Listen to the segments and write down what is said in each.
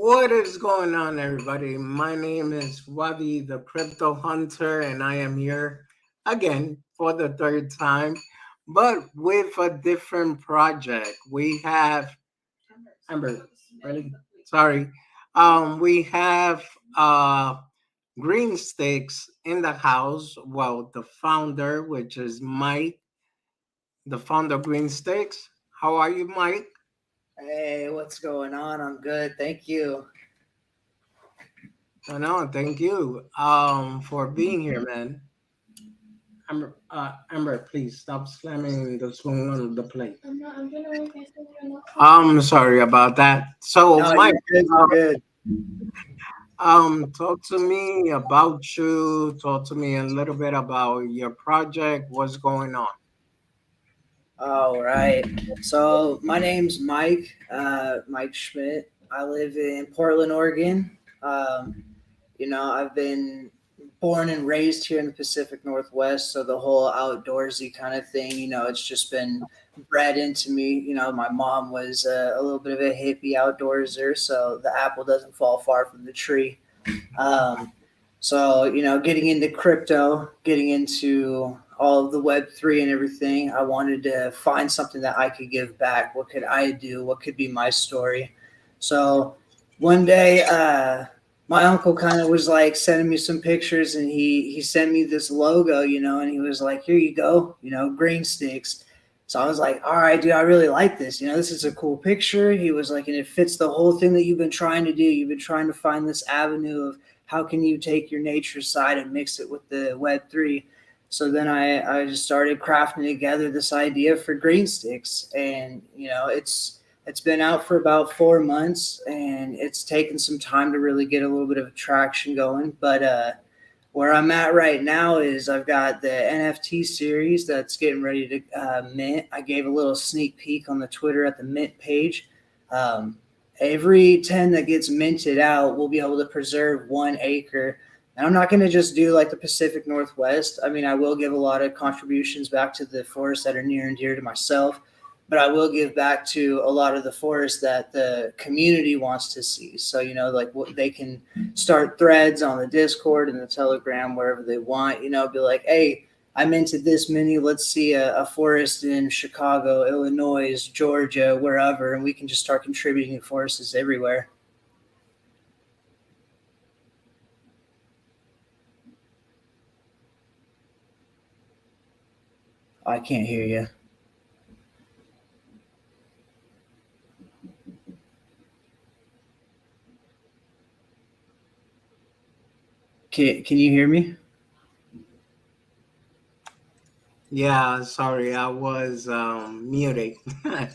What is going on, everybody? My name is Wabi, the crypto hunter, and I am here again for the third time, but with a different project. We have Amber, really? Sorry. We have Green Sticks in the house. Well, the founder, which is Mike, the founder of Green Sticks. How are you, Mike? Hey, what's going on? I'm good. Thank you. No, thank you for being here, man. Amber, please stop slamming the spoon on the plate. I'm sorry about that. So, No, Mike, you're good. You're good. talk to me about you. Talk to me a little bit about your project. What's going on? All right. So my name's Mike. Mike Schmidt. I live in Portland, Oregon. I've been born and raised here in the Pacific Northwest, so the whole outdoorsy kind of thing, it's just been bred into me. My mom was a little bit of a hippie outdoorser, so the apple doesn't fall far from the tree. Um, getting into crypto, getting into all of the Web3 and everything, I wanted to find something that I could give back. What could I do? What could be my story? So one day, my uncle kind of was like sending me some pictures, and he sent me this logo, and he was like, "Here you go, green sticks." So I was like, "All right, dude, I really like this. This is a cool picture." He was like, "And it fits the whole thing that you've been trying to do. You've been trying to find this avenue of how can you take your nature side and mix it with the Web3." So then I just started crafting together this idea for green sticks, and it's been out for about 4 months, and it's taken some time to really get a little bit of traction going. But where I'm at right now is I've got the NFT series that's getting ready to mint. I gave a little sneak peek on the Twitter at the mint page. Um, every 10 that gets minted out, we'll be able to preserve 1 acre. And I'm not going to just do like the Pacific Northwest. I mean, I will give a lot of contributions back to the forests that are near and dear to myself, but I will give back to a lot of the forests that the community wants to see. So, like what they can start threads on the Discord and the Telegram, wherever they want, be like, "Hey, I'm into this many. Let's see a forest in Chicago, Illinois, Georgia, wherever." And we can just start contributing to forests everywhere. I can't hear you. Can you hear me? Yeah, sorry, I was muted. Okay,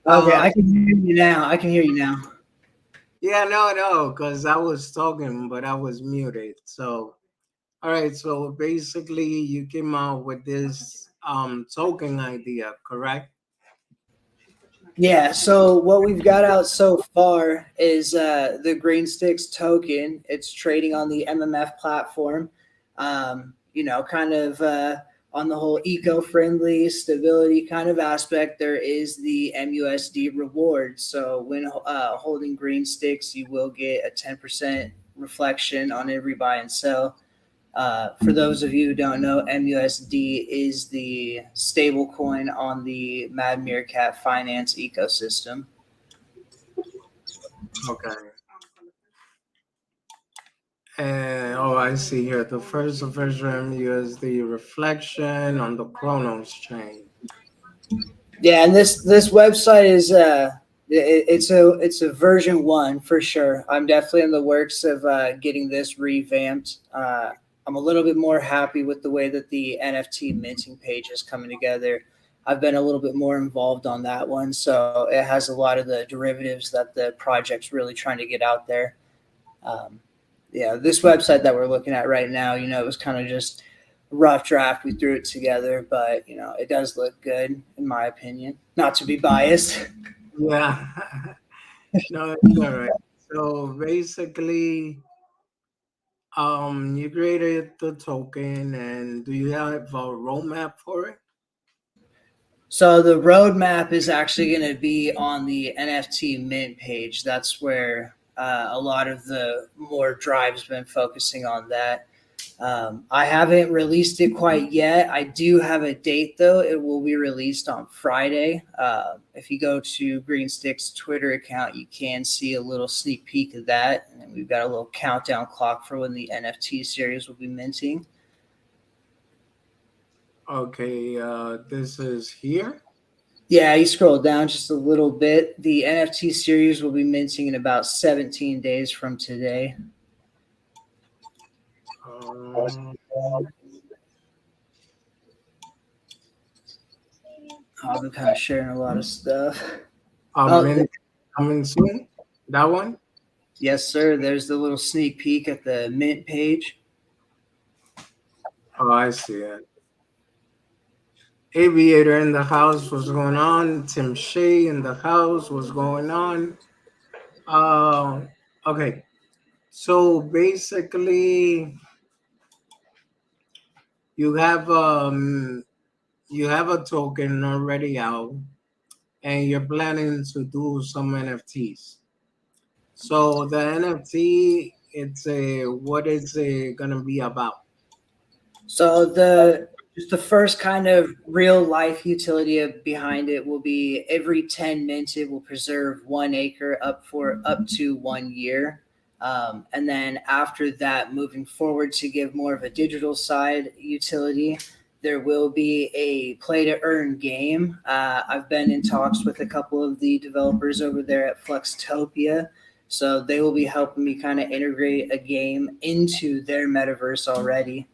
uh, I can hear you now. I can hear you now. yeah, no, because I was talking, but I was muted. So, all right, so basically, you came out with this token idea, correct? Yeah, so what we've got out so far is the Green Sticks token. It's trading on the MMF platform. Kind of on the whole eco-friendly stability kind of aspect, there is the MUSD reward. So when holding Green Sticks, you will get a 10% reflection on every buy and sell. For those of you who don't know, MUSD is the stable coin on the Mad Meerkat finance ecosystem. Okay. And oh, I see here the first version USD reflection on the Chronos chain. Yeah, and this website is it's a version one for sure. I'm definitely in the works of getting this revamped. I'm a little bit more happy with the way that the NFT minting page is coming together. I've been a little bit more involved on that one, so it has a lot of the derivatives that the project's really trying to get out there. Um, yeah, this website that we're looking at right now, it was kind of just a rough draft. We threw it together, but it does look good in my opinion. Not to be biased. Yeah, no, it's all right. So basically, you created the token, and do you have a roadmap for it? So the roadmap is actually going to be on the NFT mint page. That's where A lot of the more drives been focusing on that. I haven't released it quite yet. I do have a date though. It will be released on Friday. If you go to Green Stix Twitter account, you can see a little sneak peek of that. And then we've got a little countdown clock for when the NFT series will be minting. Okay, this is here. Yeah, you scroll down just a little bit. The NFT series will be minting in about 17 days from today. Um, I've been kind of sharing a lot of stuff. a Oh, minute coming soon. That one. yes, sir. There's the little sneak peek at the mint page. Oh, I see it. Aviator in the house. What's going on? Tim Shea in the house. What's going on? Uh, okay. So basically, you have um you have a token already out, and you're planning to do some NFTs. So the NFT, it's a what is it gonna be about? So the just the first kind of real life utility behind it will be every 10 mints it will preserve 1 acre up to 1 year. And then after that, moving forward to give more of a digital side utility, there will be a play to earn game. I've been in talks with a couple of the developers over there at Fluxtopia. So they will be helping me kind of integrate a game into their metaverse already.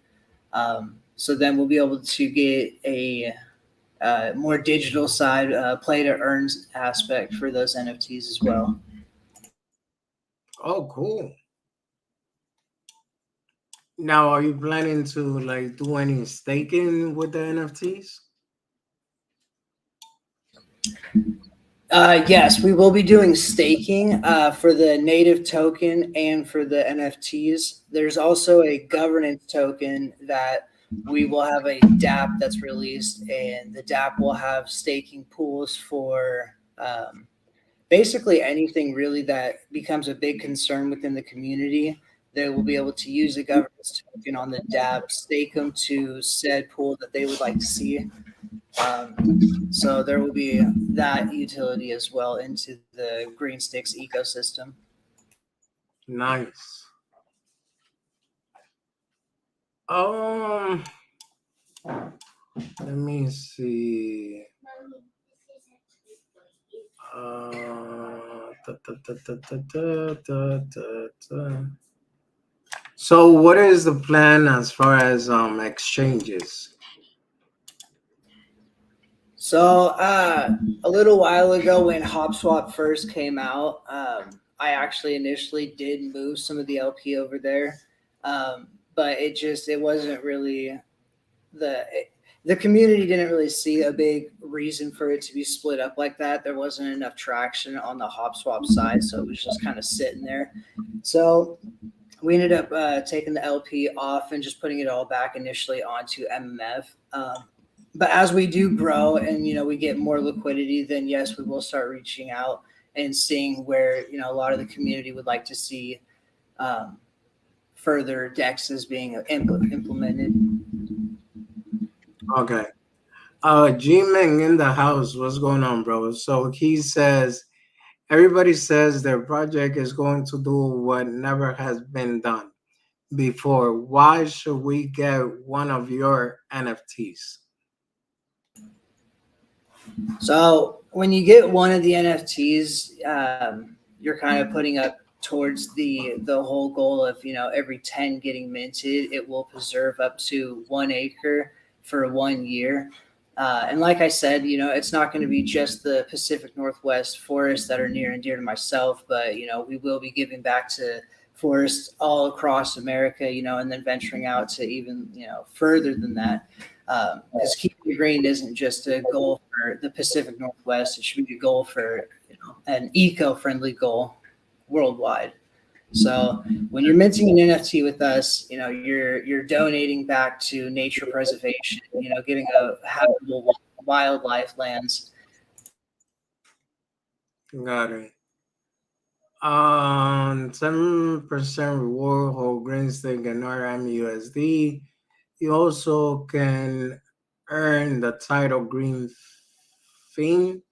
So then we'll be able to get a more digital side play to earn aspect for those NFTs as well. Oh, cool. Now, are you planning to like do any staking with the NFTs? Yes, we will be doing staking for the native token and for the NFTs. There's also a governance token that we will have a DApp that's released, and the DApp will have staking pools for basically anything really that becomes a big concern within the community. They will be able to use the governance token on the DApp, stake them to said pool that they would like to see. So there will be that utility as well into the Green Sticks ecosystem. Nice. Um, let me see. Da, da, da, da, da, da, da, da, da. So, what is the plan as far as exchanges? So a little while ago, when HopSwap first came out, I actually initially did move some of the LP over there, but it wasn't really the the community didn't really see a big reason for it to be split up like that. There wasn't enough traction on the HopSwap side, so it was just kind of sitting there. So we ended up taking the LP off and just putting it all back initially onto MMF. But as we do grow and we get more liquidity, then yes, we will start reaching out and seeing where a lot of the community would like to see um, further dexes being implemented. Okay. G Ming in the house. What's going on, bro? So he says everybody says their project is going to do what never has been done before. Why should we get one of your NFTs? So when you get one of the NFTs, you're kind of putting up towards the whole goal of every 10 getting minted, it will preserve up to 1 acre for 1 year. And like I said, it's not going to be just the Pacific Northwest forests that are near and dear to myself, but we will be giving back to forests all across America, and then venturing out to even further than that. Because keeping it green isn't just a goal for the Pacific Northwest; it should be a goal for an eco-friendly goal worldwide. So when you're minting an NFT with us, you're donating back to nature preservation. Getting a habitable wildlife lands. Got it. 10% reward whole green stick and RMUSD. You also can earn the title Green Fiend.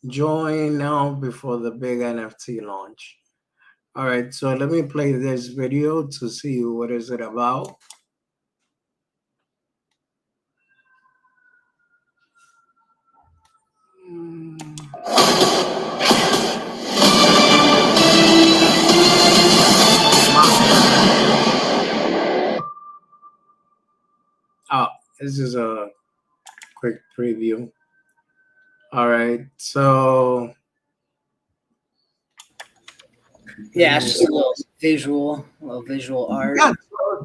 Join now before the big NFT launch. All right, so let me play this video to see what is it about. Oh, this is a quick preview. All right, so Yeah, it's just a little visual art. yeah,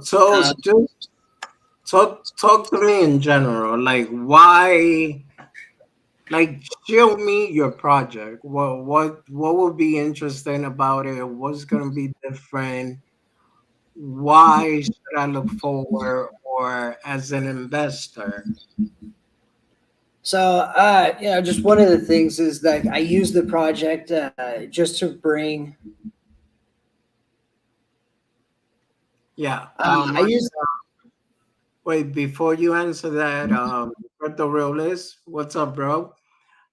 so Uh, just talk to me in general. Like, why? Like, show me your project. What would be interesting about it? What's gonna be different? Why should I look forward, or as an investor? just one of the things is that I use the project just to bring. Yeah. I use Wait, before you answer that, Puerto Realist, what's up, bro?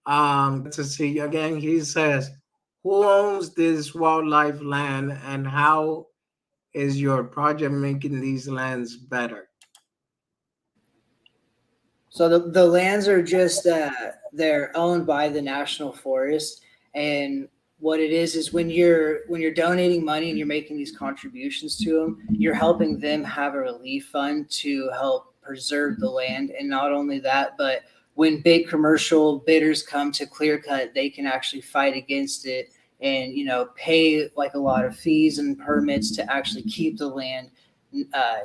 Good to see you again. He says, "Who owns this wildlife land, and how is your project making these lands better?" So the lands are just they're owned by the national forest, and what it is when you're donating money and you're making these contributions to them, you're helping them have a relief fund to help preserve the land. And not only that, but when big commercial bidders come to clear cut, they can actually fight against it and pay like a lot of fees and permits to actually keep the land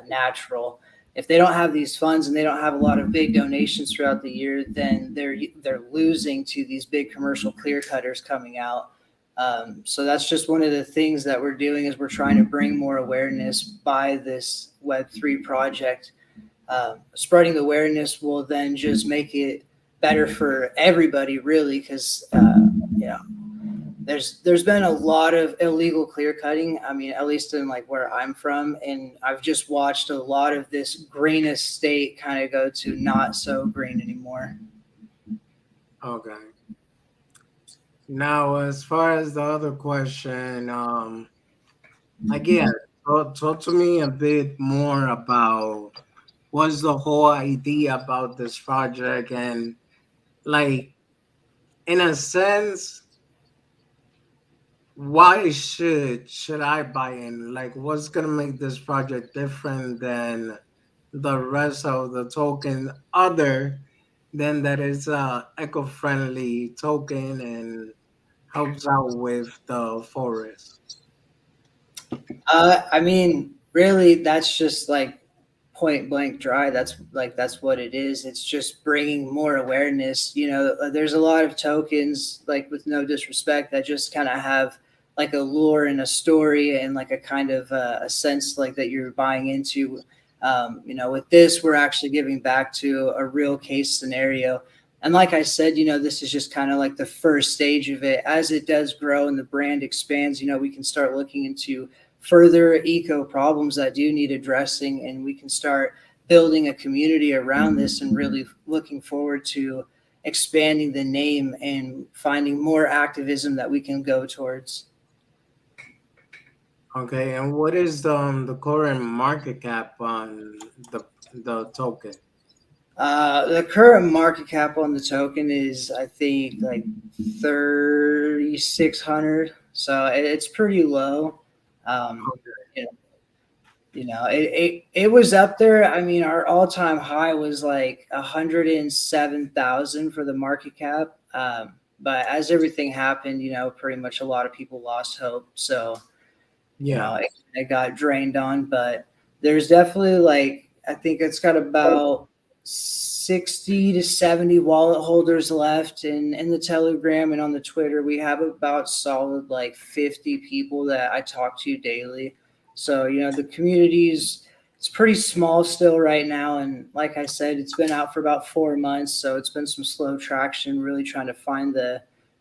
natural. If they don't have these funds and they don't have a lot of big donations throughout the year, then they're losing to these big commercial clear cutters coming out. So that's just one of the things that we're doing is we're trying to bring more awareness by this Web3 project. Spreading the awareness will then just make it better for everybody, really, because you know there's been a lot of illegal clear cutting. I mean, at least in like where I'm from, and I've just watched a lot of this green estate kind of go to not so green anymore. Okay. Now, as far as the other question, again, talk to me a bit more about what's the whole idea about this project, and like, in a sense, why should I buy in? Like, what's gonna make this project different than the rest of the token, other than that it's a eco-friendly token and helps out with the forest? I mean, really, that's just like point blank dry. That's what it is. It's just bringing more awareness. There's a lot of tokens, like with no disrespect, that just kind of have like a lure and a story and like a kind of a sense like that you're buying into. With this, we're actually giving back to a real case scenario. And like I said, this is just kind of like the first stage of it. As it does grow and the brand expands, we can start looking into further eco problems that do need addressing, and we can start building a community around this and really looking forward to expanding the name and finding more activism that we can go towards. Okay, and what is the current market cap on the token? The current market cap on the token is, I think, like 3,600. So it's pretty low. Um, you know, it was up there. I mean, our all time high was like 107,000 for the market cap. But as everything happened, pretty much a lot of people lost hope. So Yeah. it got drained on. But there's definitely like I think it's got about 60 to 70 wallet holders left in the Telegram, and on the Twitter we have about solid like 50 people that I talk to daily. So the community's it's pretty small still right now, and like I said, it's been out for about 4 months, so it's been some slow traction, really trying to find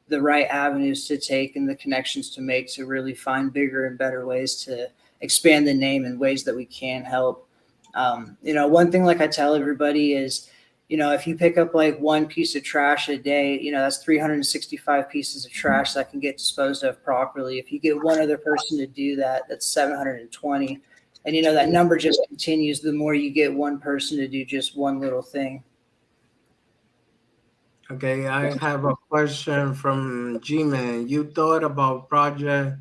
the right avenues to take and the connections to make to really find bigger and better ways to expand the name in ways that we can help. One thing like I tell everybody is, if you pick up like one piece of trash a day, that's 365 pieces of trash that can get disposed of properly. If you get one other person to do that, that's 720. And that number just continues the more you get one person to do just one little thing. Okay, I have a question from G-Man. You thought about project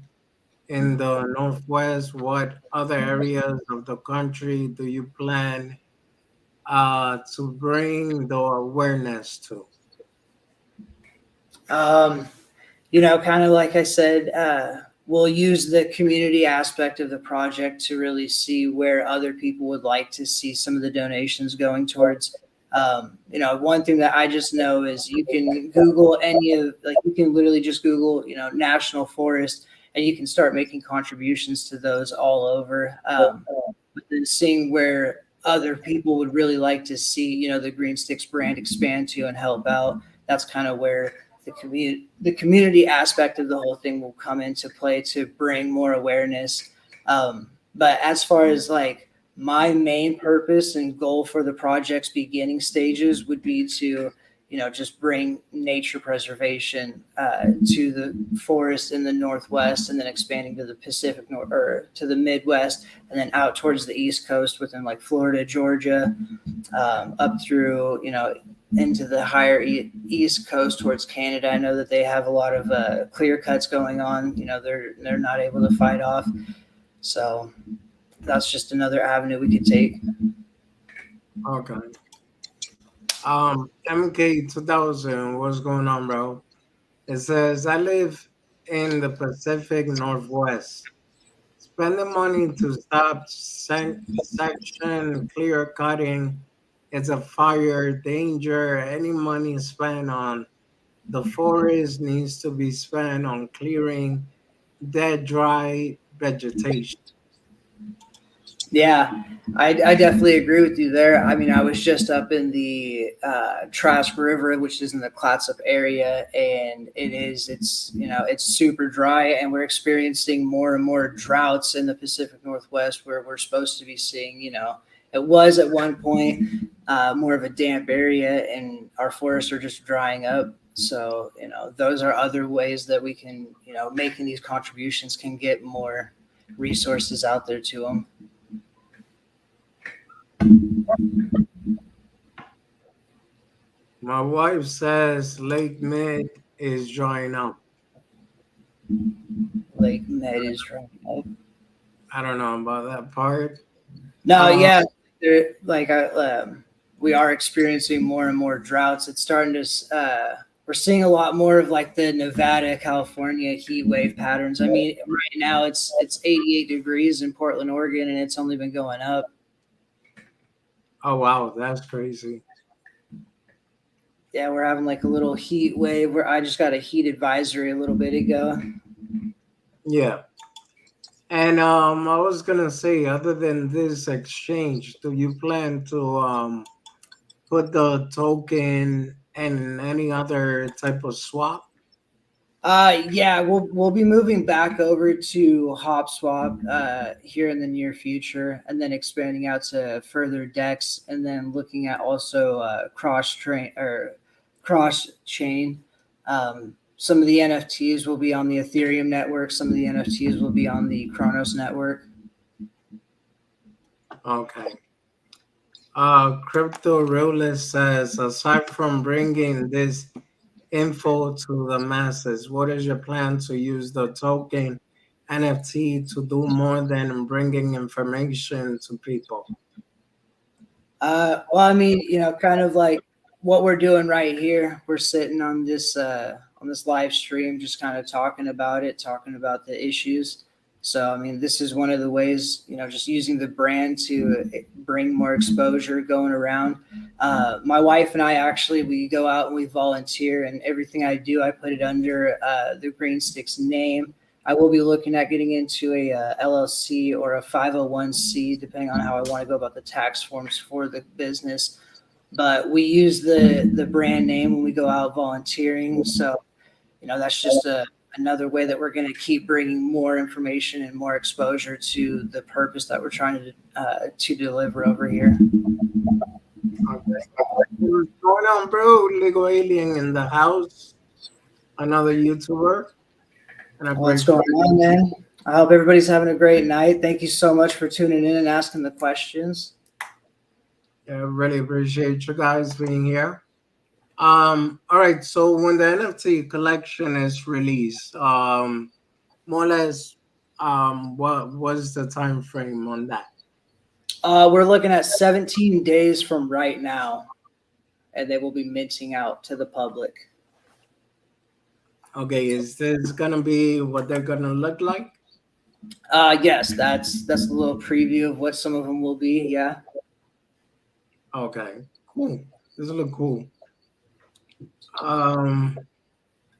in the Northwest. What other areas of the country do you plan to bring the awareness to? Um, kind of like I said, we'll use the community aspect of the project to really see where other people would like to see some of the donations going towards. One thing that I just know is you can Google you can literally just Google, national forest, and you can start making contributions to those all over. But then seeing where other people would really like to see, the Green Sticks brand expand to and help out, that's kind of where the community aspect of the whole thing will come into play to bring more awareness. But as far as like my main purpose and goal for the project's beginning stages would be to just bring nature preservation to the forest in the Northwest, and then expanding to the Pacific North or to the Midwest, and then out towards the East Coast within like Florida, Georgia, up through into the higher East Coast towards Canada. I know that they have a lot of clear cuts going on. They're not able to fight off, so that's just another avenue we could take. Okay. MK2000, what's going on, bro? It says, I live in the Pacific Northwest. Spending money to stop section clear cutting is a fire danger. Any money spent on the forest needs to be spent on clearing dead, dry vegetation. Yeah, I definitely agree with you there. I mean, I was just up in the Trask River, which is in the Clatsop area, and it's super dry, and we're experiencing more and more droughts in the Pacific Northwest, where we're supposed to be seeing, it was at one point more of a damp area, and our forests are just drying up. So, those are other ways that we can, making these contributions can get more resources out there to them. My wife says Lake Mid is drying up. Like Med is drying up. I don't know about that part. No, Uh, yeah, we are experiencing more and more droughts. It's starting to. We're seeing a lot more of like the Nevada, California heat wave patterns. I mean, right now it's 88 degrees in Portland, Oregon, and it's only been going up. oh wow, that's crazy. Yeah, we're having like a little heat wave. Where I just got a heat advisory a little bit ago. Yeah. And I was gonna say, other than this exchange, do you plan to put the token and any other type of swap? Yeah, we'll be moving back over to HopSwap here in the near future, and then expanding out to further decks, and then looking at also cross chain. Some of the NFTs will be on the Ethereum network. Some of the NFTs will be on the Kronos network. Okay. Crypto Realist says, aside from bringing this info to the masses, what is your plan to use the token NFT to do more than bringing information to people? Well, I mean, kind of like what we're doing right here. We're sitting on this live stream, just kind of talking about it, talking about the issues. So, I mean, this is one of the ways, just using the brand to bring more exposure going around. My wife and I actually, we go out and we volunteer, and everything I do, I put it under the Green Sticks name. I will be looking at getting into a LLC or a 501c, depending on how I want to go about the tax forms for the business. But we use the brand name when we go out volunteering. So, that's just another way that we're going to keep bringing more information and more exposure to the purpose that we're trying to deliver over here. Okay. What's going on, bro? Legal Alien in the house. Another YouTuber and a What's great going friend. on, man? I hope everybody's having a great night. Thank you so much for tuning in and asking the questions. Yeah, really appreciate you guys being here. All right. So when the NFT collection is released, more or less, what was the time frame on that? We're looking at 17 days from right now, and they will be minting out to the public. Okay, is this gonna be what they're gonna look like? Yes, that's a little preview of what some of them will be. Yeah. Okay, cool. This look cool. Um,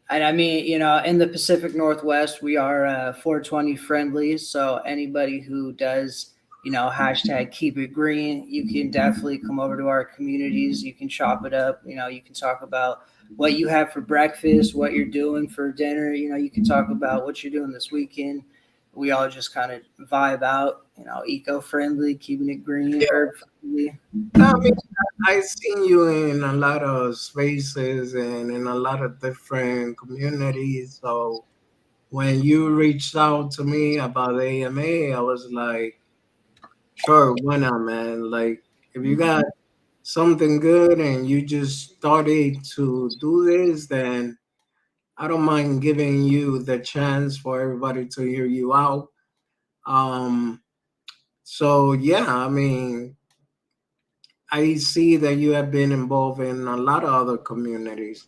And I mean, in the Pacific Northwest, we are 420 friendly. So anybody who does, hashtag keep it green, you can definitely come over to our communities. You can chop it up. You can talk about what you have for breakfast, what you're doing for dinner. You can talk about what you're doing this weekend. We all just kind of vibe out, eco friendly, keeping it green, herb friendly. I mean, I've seen you in a lot of spaces and in a lot of different communities. So when you reached out to me about A.M.A, I was like, sure, why not, man? Like, if you got something good and you just started to do this, then I don't mind giving you the chance for everybody to hear you out. Um, so yeah, I mean, I see that you have been involved in a lot of other communities.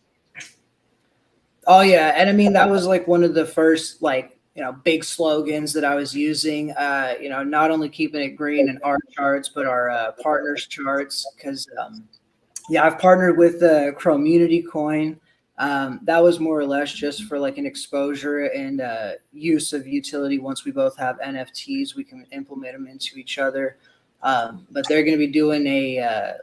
Oh yeah, and I mean that was like one of the first like big slogans that I was using. Not only keeping it green in our charts, but our partners charts. Because yeah, I've partnered with Community Coin. That was more or less just for like an exposure and use of utility. Once we both have NFTs, we can implement them into each other. But they're going to be doing a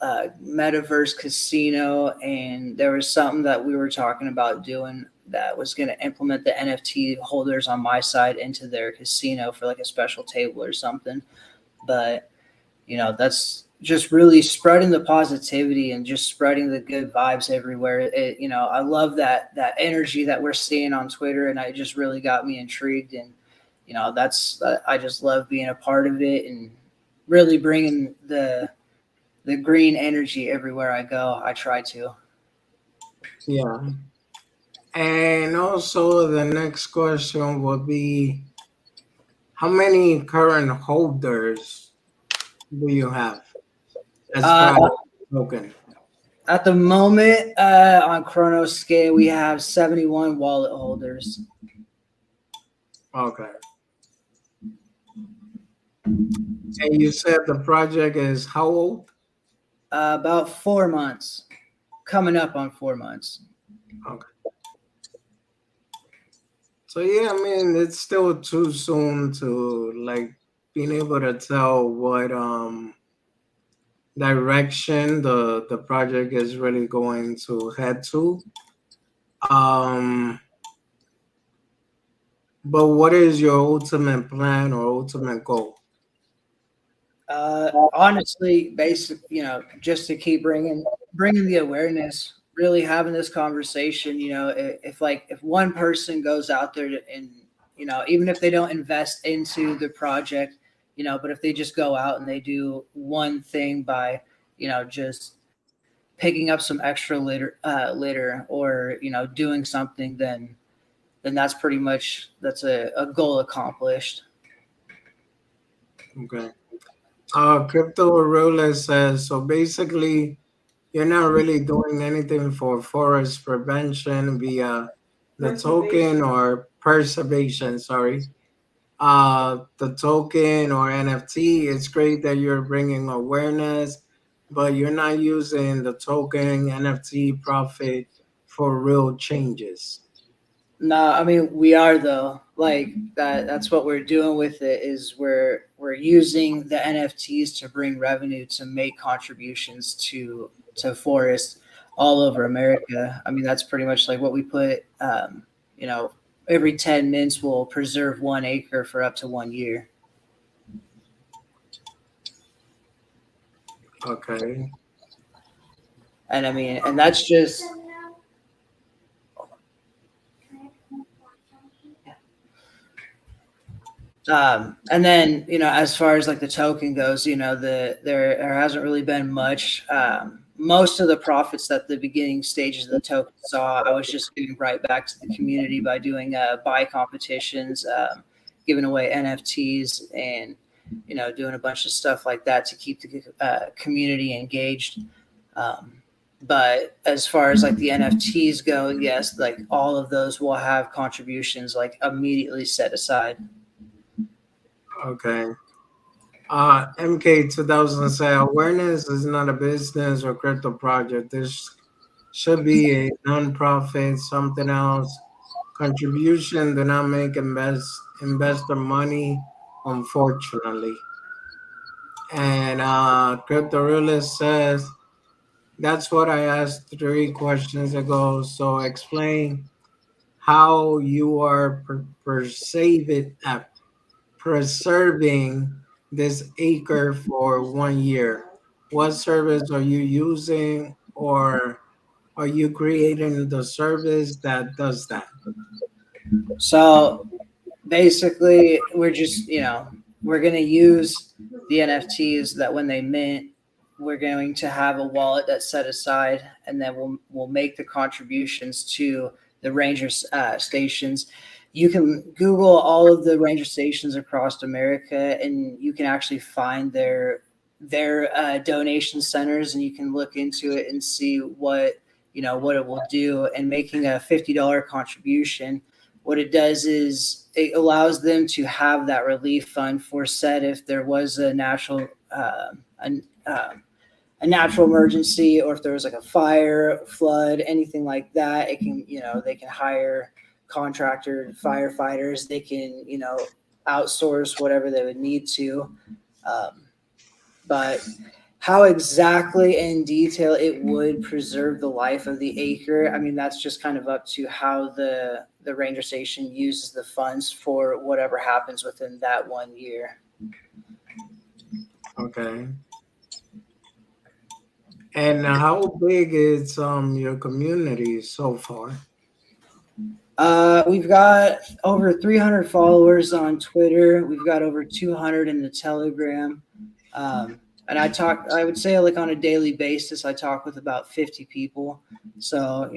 metaverse casino, and there was something that we were talking about doing that was going to implement the NFT holders on my side into their casino for like a special table or something. But that's just really spreading the positivity and just spreading the good vibes everywhere. I love that energy that we're seeing on Twitter, and it just really got me intrigued. And that's I just love being a part of it and really bringing the green energy everywhere I go. I try to. Yeah. And also, the next question would be, how many current holders do you have as Uh, far as token? at the moment, on Chronos scale, we have 71 wallet holders. Okay. And you said the project is how old? About 4 months, coming up on 4 months. Okay. So yeah, I mean, it's still too soon to like being able to tell what direction the project is really going to head to. Um, but what is your ultimate plan or ultimate goal? Honestly, basic, just to keep bringing the awareness, really having this conversation. If one person goes out there and even if they don't invest into the project, but if they just go out and they do one thing by just picking up some extra litter or doing something, then that's a goal accomplished. Okay. Crypto Roulette says so. Basically, you're not really doing anything for forest prevention via the token or preservation. Sorry, the token or NFT. It's great that you're bringing awareness, but you're not using the token NFT profit for real changes. No, I mean we are though. Like that's what we're doing with it is we're using the NFTs to bring revenue to make contributions to forest. all over America. I mean, that's pretty much like what we put. You know, every 10 minutes will preserve 1 acre for up to 1 year. Okay. And I mean, and that's just and then as far as like the token goes, there hasn't really been much. Most of the profits that the beginning stages of the token saw, I was just giving right back to the community by doing buy competitions, giving away NFTs, and doing a bunch of stuff like that to keep the community engaged. Um, but as far as like the NFTs go, yes, like all of those will have contributions like immediately set aside. Okay. MK 2000 say awareness is not a business or crypto project. This should be a non-profit, something else. Contribution do not make investor money, unfortunately. And Crypto Realist says that's what I asked 3 questions ago. So explain how you are preserving this acre for 1 year. What service are you using, or are you creating the service that does that? So basically, we're just, we're going to use the NFTs that when they mint, we're going to have a wallet that's set aside, and then we'll make the contributions to the ranger stations. You can Google all of the ranger stations across America, and you can actually find their donation centers, and you can look into it and see what it will do. And making a $50 contribution, what it does is it allows them to have that relief fund for said if there was a, uh, a natural emergency, or if there was like a fire, flood, anything like that. It can, they can hire contractor firefighters. They can, outsource whatever they would need to. Um, but how exactly in detail it would preserve the life of the acre, I mean, that's just kind of up to how the ranger station uses the funds for whatever happens within that 1 year. Okay. And how big is your community so far? We've got over 300 followers on Twitter. We've got over 200 in the Telegram. And I would say like on a daily basis, I talk with about 50 people. So,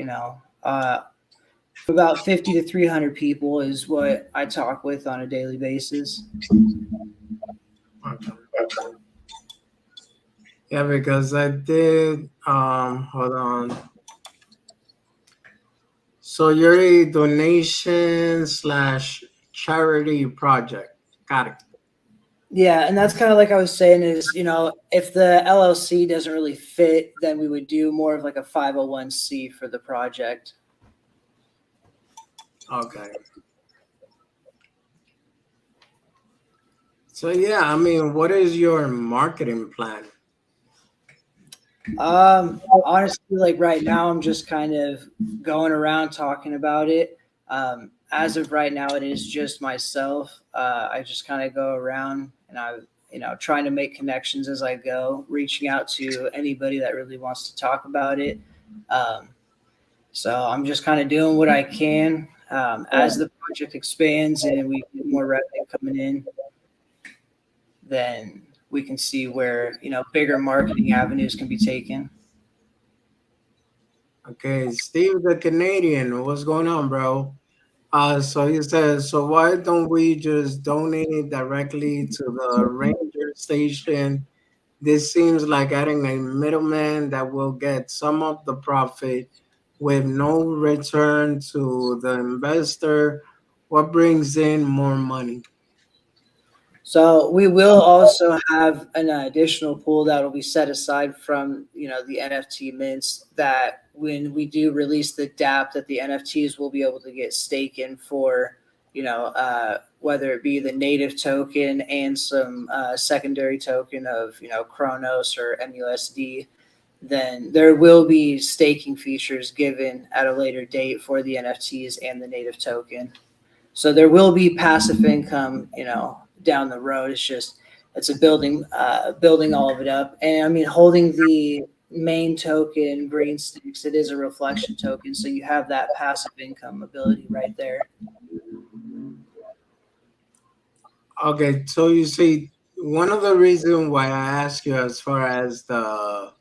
about 50 to 300 people is what I talk with on a daily basis. Okay. Yeah, because I did hold on. So you're a donation slash charity project. Got it. Yeah, and that's kind of like I was saying is, if the LLC doesn't really fit, then we would do more of like a 501c for the project. Okay. So yeah, I mean, what is your marketing plan? Honestly, like right now, I'm just kind of going around talking about it. As of right now, it is just myself. I just kind of go around, and trying to make connections as I go, reaching out to anybody that really wants to talk about it. Um, so I'm just kind of doing what I can. As the project expands and we get more revenue coming in, then we can see where bigger marketing avenues can be taken. Okay, Steve the Canadian, what's going on, bro? So he says, so why don't we just donate it directly to the ranger station? This seems like adding a middleman that will get some of the profit with no return to the investor. What brings in more money? So we will also have an additional pool that will be set aside from the NFT mints, that when we do release the DApp, that the NFTs will be able to get staken for whether it be the native token and some secondary token of Chronos or MUSD. then there will be staking features given at a later date for the NFTs and the native token. So there will be passive income, down the road. It's just it's a building all of it up. And I mean, holding the main token, Green Sticks, it is a reflection token, so you have that passive income ability right there. Okay, so you see, one of the reasons why I ask you as far as the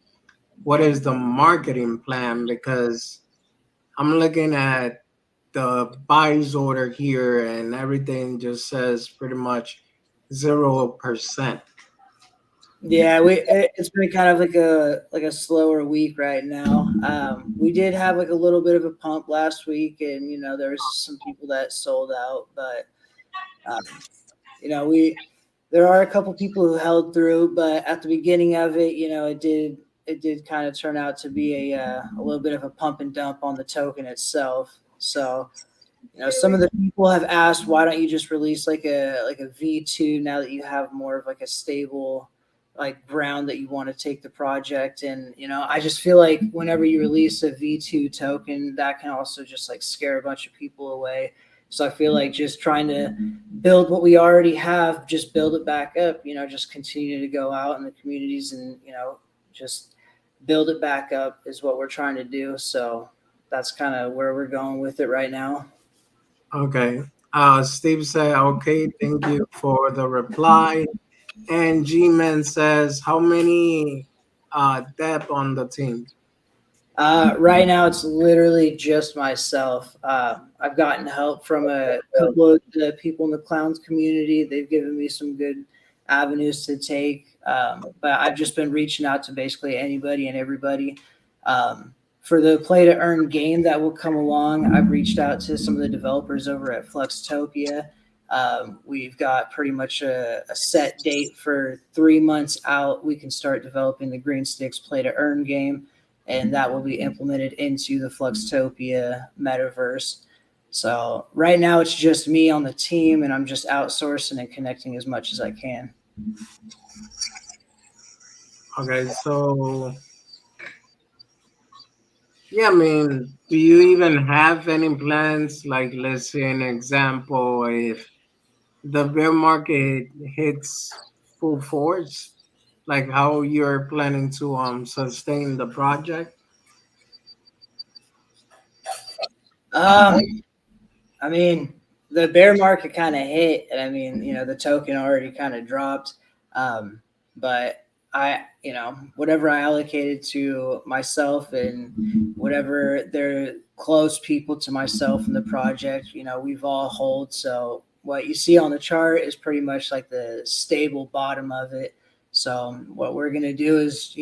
what is the marketing plan, because I'm looking at the buys order here and everything just says pretty much 0%. Yeah, it's been kind of like a slower week right now. We did have like a little bit of a pump last week, and there was some people that sold out, but um, we there are a couple people who held through, but at the beginning of it, it did kind of turn out to be a little bit of a pump and dump on the token itself. So some of the people have asked, why don't you just release like a V2 now that you have more of like a stable like ground that you want to take the project. And I just feel like whenever you release a V2 token, that can also just like scare a bunch of people away. So I feel like just trying to build what we already have, just build it back up, just continue to go out in the communities and just build it back up is what we're trying to do. So that's kind of where we're going with it right now. Okay. Steve said, okay, thank you for the reply. And G-Man says, how many depth on the team? Right now, it's literally just myself. I've gotten help from a couple of the people in the clowns community. They've given me some good avenues to take, but I've just been reaching out to basically anybody and everybody. For the play to earn game that will come along, I've reached out to some of the developers over at Fluxtopia. We've got pretty much a set date for 3 months out. We can start developing the Green Sticks play to earn game, and that will be implemented into the Fluxtopia metaverse. So right now it's just me on the team, and I'm just outsourcing and connecting as much as I can. Okay, so yeah, I mean, do you even have any plans? Like, let's say an example, if the bear market hits full force, like how you're planning to sustain the project? Um, I mean, the bear market kind of hit, and I mean, the token already kind of dropped. Um, but whatever I allocated to myself and whatever they're close people to myself in the project, we've all hold. So what you see on the chart is pretty much like the stable bottom of it. So what we're gonna do is,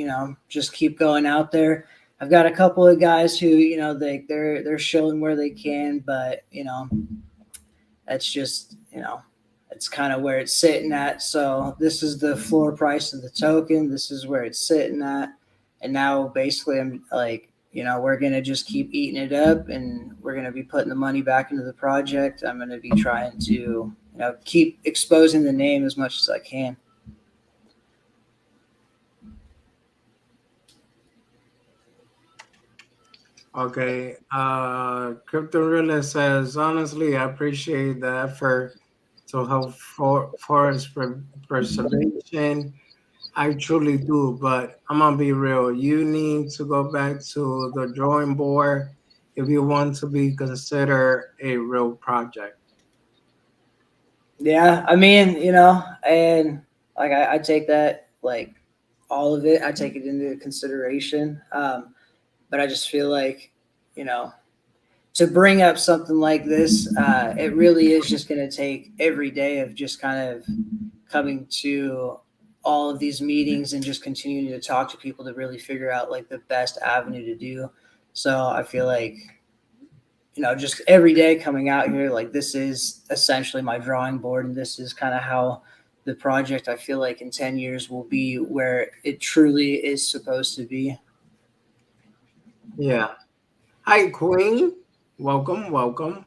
just keep going out there. I've got a couple of guys who, they're showing where they can, but that's just it's kind of where it's sitting at. So this is the floor price of the token. This is where it's sitting at, and now basically I'm like, we're gonna just keep eating it up, and we're gonna be putting the money back into the project. I'm gonna be trying to keep exposing the name as much as I can. Okay. Crypto Realist says, honestly, I appreciate the effort to help forest preservation. I truly do, but I'm gonna be real. You need to go back to the drawing board if you want to be considered a real project. Yeah, I mean, and like I take that like all of it. I take it into consideration. But I just feel like, you know, to bring up something like this, it really is just going to take every day of just kind of coming to all of these meetings and just continuing to talk to people to really figure out like the best avenue to do. So I feel like, just every day coming out here, like this is essentially my drawing board, and this is kind of how the project I feel like in 10 years will be where it truly is supposed to be. Yeah. Hi, Queen. Welcome, welcome.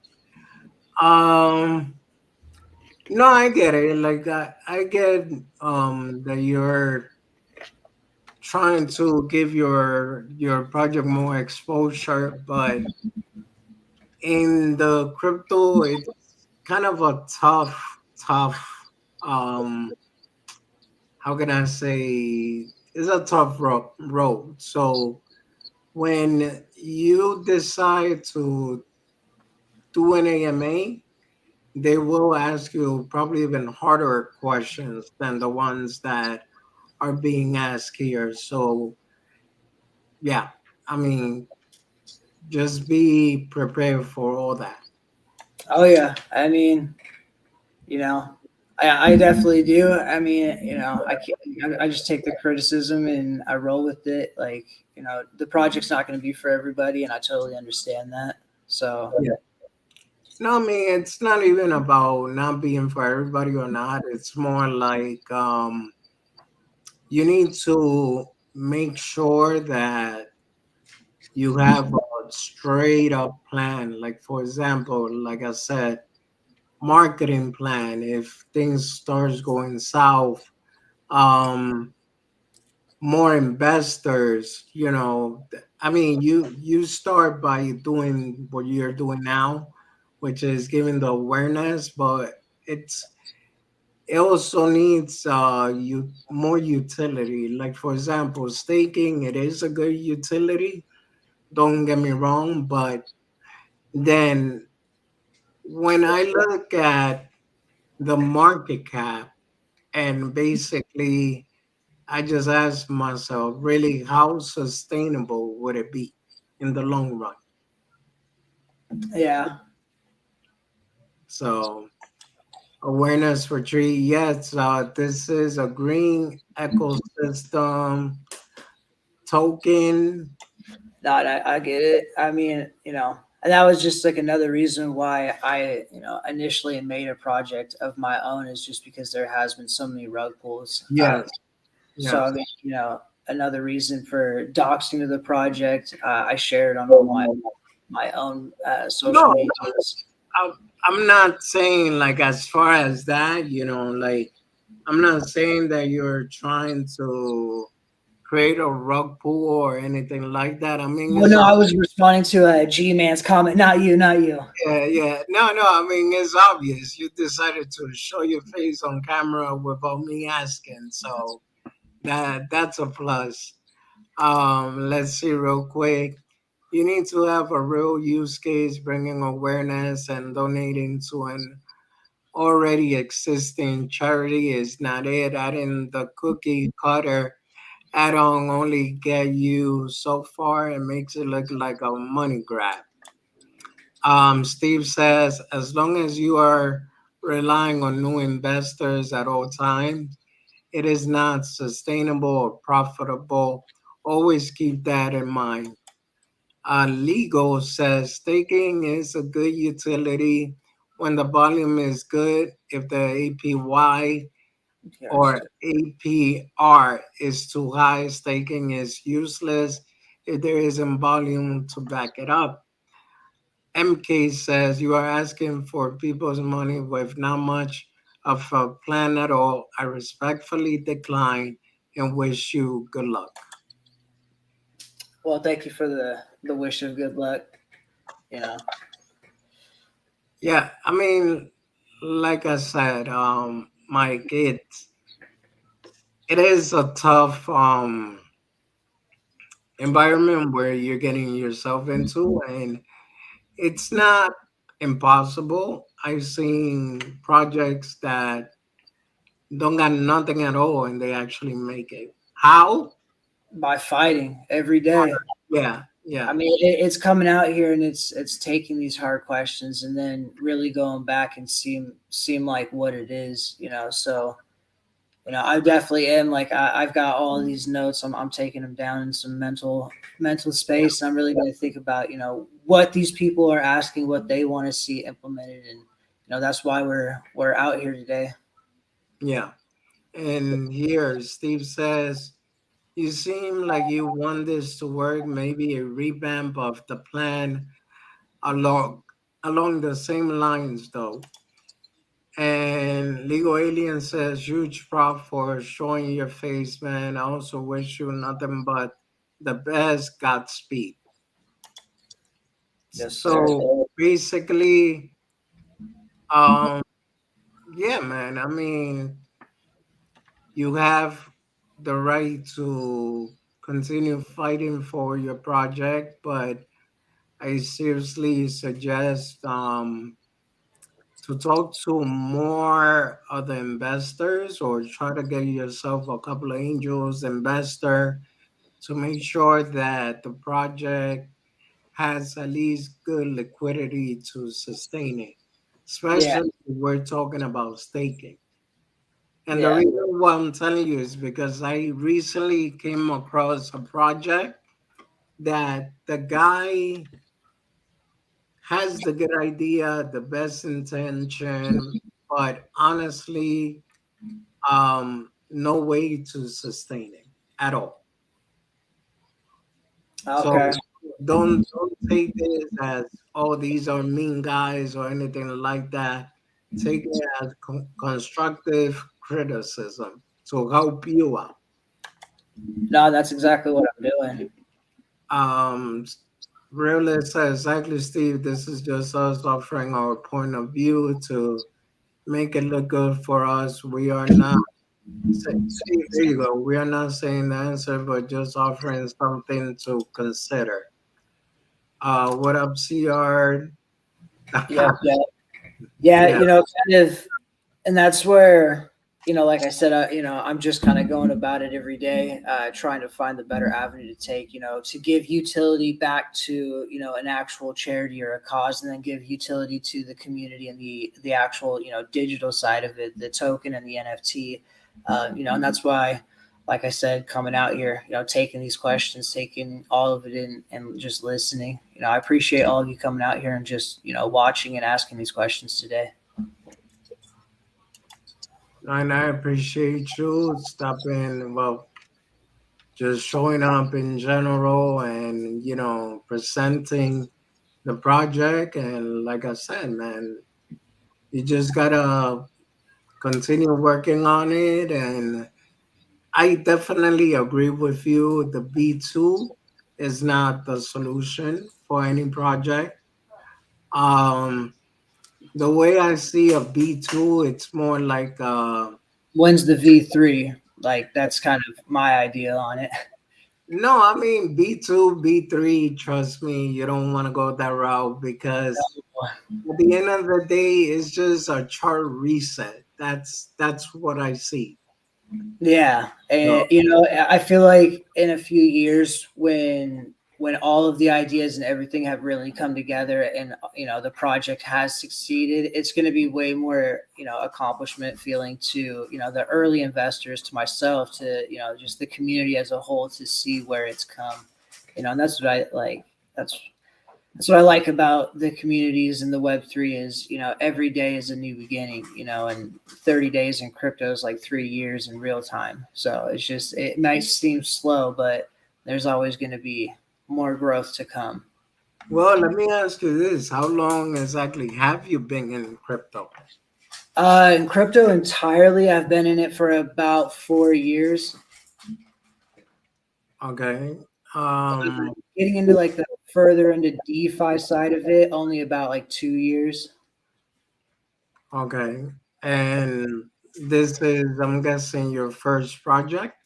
Um, no, I get it. Like I get that you're trying to give your project more exposure, but in the crypto, it's kind of a tough. Um, how can I say? It's a tough road. So when you decide to do an AMA, they will ask you probably even harder questions than the ones that are being asked here. So yeah, I mean, just be prepared for all that. Oh yeah, I mean, you know, I definitely do. I mean, I can't, I just take the criticism and I roll with it. Like, the project's not going to be for everybody, and I totally understand that. So Yeah. No, I mean it's not even about not being for everybody or not. It's more like you need to make sure that you have a straight up plan. Like for example, like I said, marketing plan. If things starts going south, um, more investors. I mean, you start by doing what you're doing now, which is giving the awareness, but it's it also needs you more utility. Like for example, staking, it is a good utility. Don't get me wrong, but then when I look at the market cap and basically I just ask myself, really, how sustainable would it be in the long run? yeah, So awareness for tree, yes, this is a green ecosystem token. no, I get it. I mean, and that was just like another reason why I, initially made a project of my own is just because there has been so many rug pulls. Yes, So I yes. mean, another reason for doxing to the project, I shared on all my own social No, medias. I, I'm not saying like as far as that, like I'm not saying that you're trying to create a rug pull or anything like that. I mean, Well, it's no, all I was responding to a G Man's comment, not you, not you. yeah, yeah. No. I mean, it's obvious. You decided to show your face on camera without me asking, so that's a plus. Let's see real quick. You need to have a real use case, bringing awareness and donating to an already existing charity is not it. Adding the cookie cutter add-on only get you so far and makes it look like a money grab. Steve says, as long as you are relying on new investors at all times, it is not sustainable or profitable. Always keep that in mind. Legal says staking is a good utility when the volume is good. If the APY or Yes. APR is too high, staking is useless if there isn't volume to back it up. MK says you are asking for people's money with not much of a plan at all. I respectfully decline and wish you good luck. Well, thank you for the wish of good luck. You know, Yeah, I mean, like I said, Mike, it is a tough environment where you're getting yourself into, and it's not impossible. I've seen projects that don't got nothing at all and they actually make it. How? by fighting every day. Yeah, I yeah, mean, it's coming out here and it's taking these hard questions and then really going back and seem like what it is. So I definitely am like I've got all of these notes. I'm taking them down in some mental space. I'm really going to think about what these people are asking, what they want to see implemented, and that's why we're out here today. yeah. And here, Steve says, you seem like you want this to work, maybe a revamp of the plan along along the same lines though. And Legal Alien says, huge prop for showing your face, man. I also wish you nothing but the best Godspeed. Yes, sir. So basically, um, yeah, man. I mean, you have the right to continue fighting for your project, but I seriously suggest to talk to more other investors or try to get yourself a couple of angels investor to make sure that the project has at least good liquidity to sustain it, Yeah, especially if we're talking about staking. And the yeah. reason why I'm telling you is because I recently came across a project that the guy has the good idea, the best intention, but honestly, no way to sustain it at all. So Okay. don't take this as, oh, these are mean guys or anything like that. Take it as constructive criticism to help you out. No, that's exactly what I'm doing. Um, Realist says, exactly, Steve. This is just us offering our point of view to make it look good for us. We are not. See, there you go. We are not saying the answer, but just offering something to consider. What up, CR? Yep, yep. Yeah, Yeah, kind of, and that's where, like I said, I'm just kind of going about it every day, trying to find the better avenue to take, to give utility back to, an actual charity or a cause, and then give utility to the community and the actual, digital side of it, the token and the NFT, and that's why, like I said, coming out here, taking these questions, taking all of it in, and just listening. I appreciate all of you coming out here and just, watching and asking these questions today. and I appreciate you stopping. Well, just showing up in general and presenting the project. And like I said, man, you just gotta continue working on it. And I definitely agree with you. The B2 is not the solution for any project. Um, the way I see a B2, it's more like When's the V3? Like that's kind of my idea on it. no, I mean B2, B3, trust me, you don't want to go that route because at the end of the day, it's just a chart reset. That's what I see. Yeah, So, and I feel like in a few years when all of the ideas and everything have really come together and the project has succeeded, it's going to be way more accomplishment feeling to the early investors, to myself, to just the community as a whole, to see where it's come. And that's what I like. That's what I like about the communities and the Web3 is, every day is a new beginning, and 30 days in crypto is like 3 years in real time. So it's just, it might seem slow, but there's always going to be more growth to come. well, let me ask you this: how long exactly have you been in crypto? In crypto entirely, I've been in it for about 4 years. Okay. Um. Getting into like the further into DeFi side of it, only about like 2 years. Okay. And this is, I'm guessing, your first project.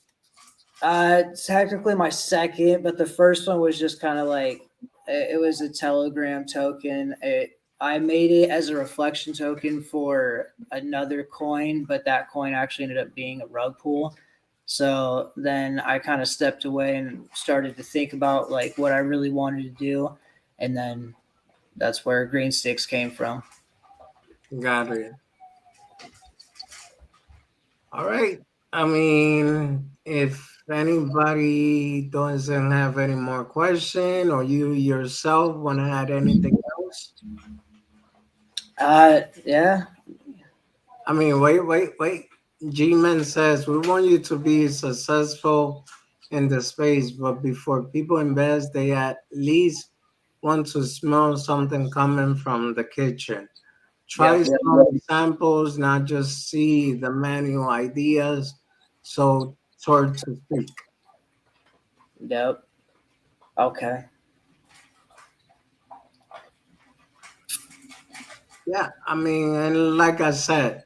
Technically my second, but the first one was just kind of like it was a Telegram token. I made it as a reflection token for another coin, but that coin actually ended up being a rug pull. So then I kind of stepped away and started to think about like what I really wanted to do, and then that's where Green Stix came from. Got it. All right. I mean, if anybody doesn't have any more question, or you yourself want to add anything else, Yeah. I mean, wait. G-Man says we want you to be successful in the space, but before people invest, they at least want to smell something coming from the kitchen. Try Yep. some samples, not just see the manual ideas. So, so to speak. Yep. Okay. Yeah, I mean, and like I said,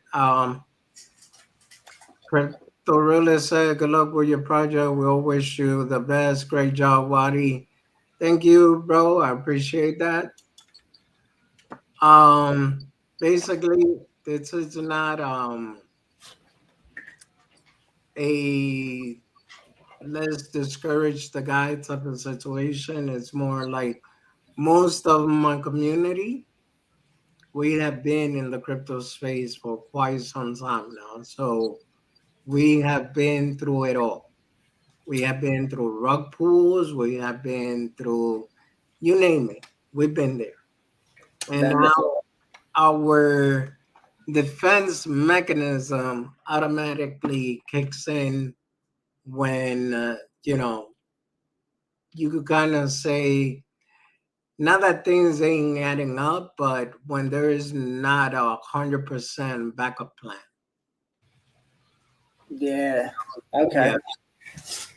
Crypto really said, good luck with your project. We all wish you the best. Great job, Wadi. Thank you, bro. I appreciate that. Um, Basically, this is not a let's discourage the guy type of situation. It's more like most of my community, we have been in the crypto space for quite some time now. So we have been through it all. We have been through rug pools. We have been through, you name it. We've been there. And Been now before. our defense mechanism automatically kicks in when, you know, you could kind of say, not that things ain't adding up, but when there is not 100% backup plan. Yeah. Okay. Yeah,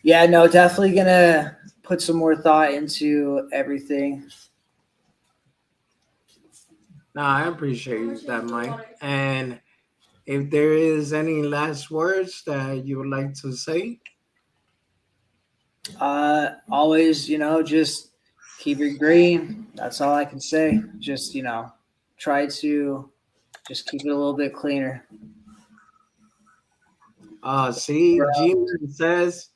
Yeah. No, definitely gonna put some more thought into everything. no, I appreciate that, Mike. And if there is any last words that you would like to say, Always, just keep it green. That's all I can say. Just, try to just keep it a little bit cleaner. see, G-Man says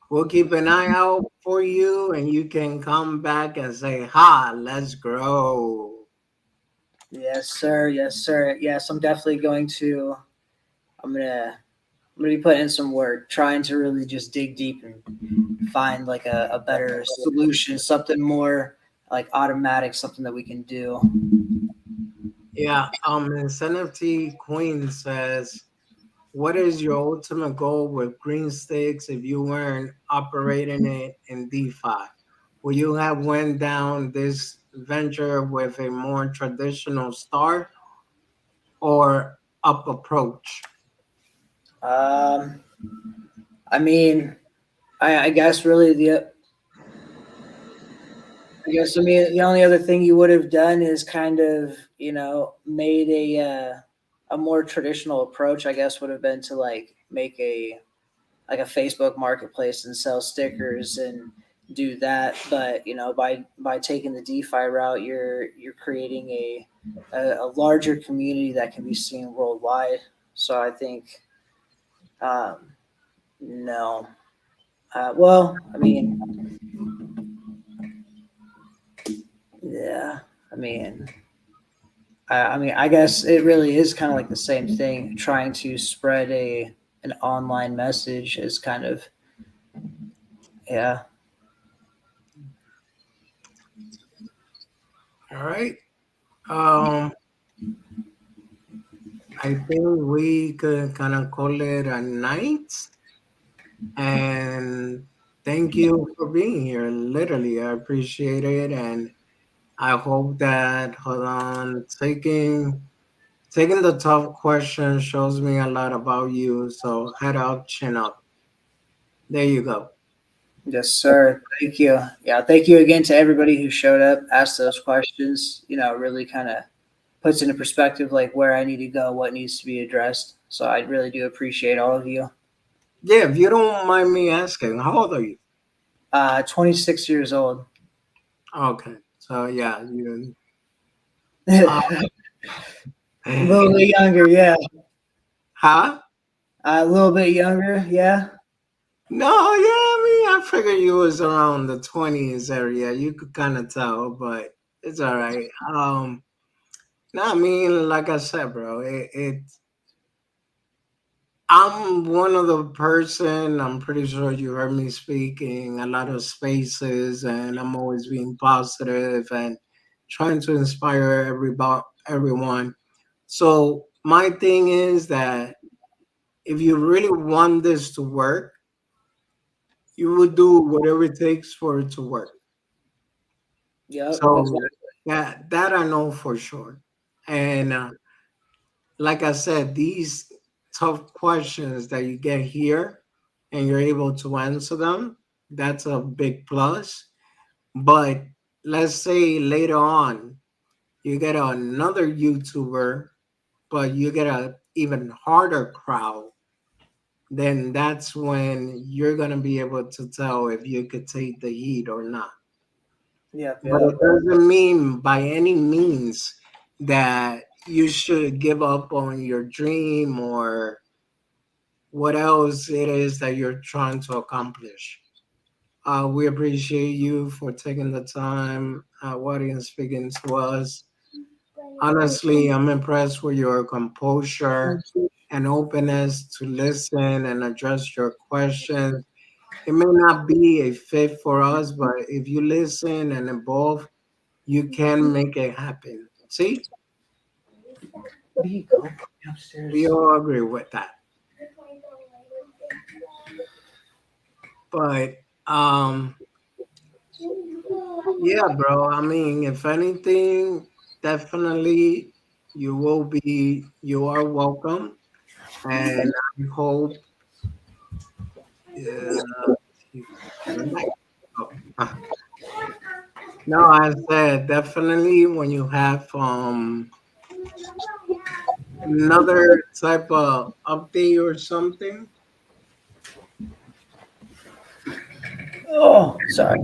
we'll keep an eye out for you and you can come back and say, ha, let's grow. Yes, sir. Yes, sir. Yes, I'm definitely going to. I'm gonna. I'm gonna be putting in some work, trying to really just dig deep and find like a better solution, something more like automatic, something that we can do. Yeah, NFT Queen says, what is your ultimate goal with Green Sticks if you weren't operating it in DeFi? Will you have went down this venture with a more traditional start or up approach? Um, I mean, I guess really I mean the only other thing you would have done is kind of made a more traditional approach. I guess would have been to like make a Facebook marketplace and sell stickers and do that. But by taking the DeFi route, you're creating a larger community that can be seen worldwide. So I think um, no. Well, I mean, yeah. I mean, I guess it really is kind of like the same thing. Trying to spread an online message is kind of yeah. All right. Um, I think we could kind of call it a night. And thank you for being here. Literally, I appreciate it. And I hope that, hold on, taking the tough question shows me a lot about you. So head up, chin up. There you go. Yes, sir. Thank you. Yeah, thank you again to everybody who showed up, asked those questions. Really kind of puts into perspective like where I need to go, what needs to be addressed. So I really do appreciate all of you. Yeah, if you don't mind me asking, how old are you? 26 years old. Okay, so yeah, you. Uh, A little bit younger, yeah. huh? A little bit younger, yeah. No, yeah, I mean, I figured you was around the 20s area. You could kind of tell, but it's all right. No, I mean, like I said, bro, I'm one of the person, I'm pretty sure you heard me speaking a lot of spaces, and I'm always being positive and trying to inspire everyone. So my thing is that if you really want this to work, you will do whatever it takes for it to work. Yep, So exactly. that I know for sure. And like I said, these tough questions that you get here and you're able to answer them, that's a big plus. But let's say later on, you get another YouTuber, but you get a even harder crowd, then that's when you're gonna be able to tell if you could take the heat or not. Yep, But yep. it doesn't mean by any means that you should give up on your dream or what else it is that you're trying to accomplish. We appreciate you for taking the time, and speaking to us. Honestly, I'm impressed with your composure and openness to listen and address your questions. It may not be a fit for us, but if you listen and evolve, you can make it happen. See, There you go. we Upstairs. all agree with that. But yeah, bro. I mean, if anything, definitely you are welcome, and I hope you turn back. Oh, no, I said definitely when you have another type of update or something. Oh, sorry.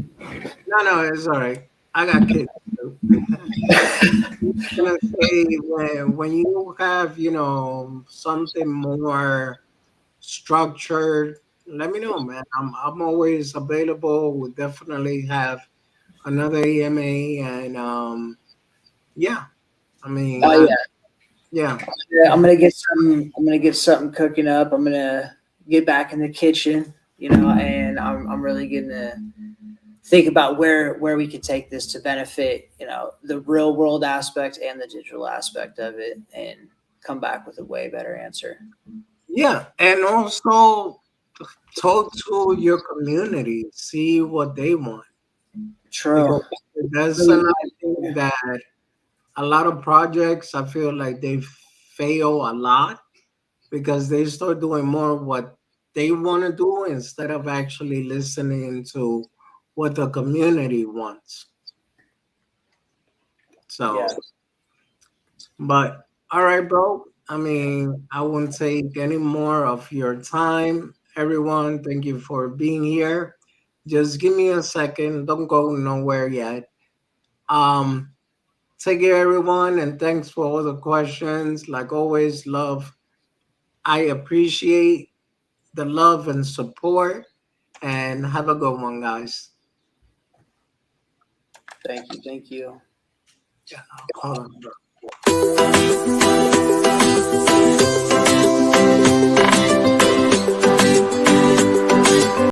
No, it's all right. I got kids too. Gonna say when you have something more structured, let me know, man. I'm always available. We'll definitely have another EMA, and yeah, I mean, Oh yeah. yeah, Yeah, I'm gonna get some. I'm gonna get something cooking up. I'm gonna get back in the kitchen, and I'm really gonna think about where we could take this to benefit, the real world aspect and the digital aspect of it, and come back with a way better answer. yeah, and also talk to your community, see what they want, True. because that's Really. another thing that a lot of projects I feel like they fail a lot because they start doing more what they want to do instead of actually listening to what the community wants. Yeah. So, but all right, bro. I mean, I won't take any more of your time. Everyone, thank you for being here. Just give me a second. Don't go nowhere yet. Um, Take care, everyone, and thanks for all the questions. Like always, love. I appreciate the love and support, and have a good one, guys. Thank you. Thank you. Yeah, hold on, bro.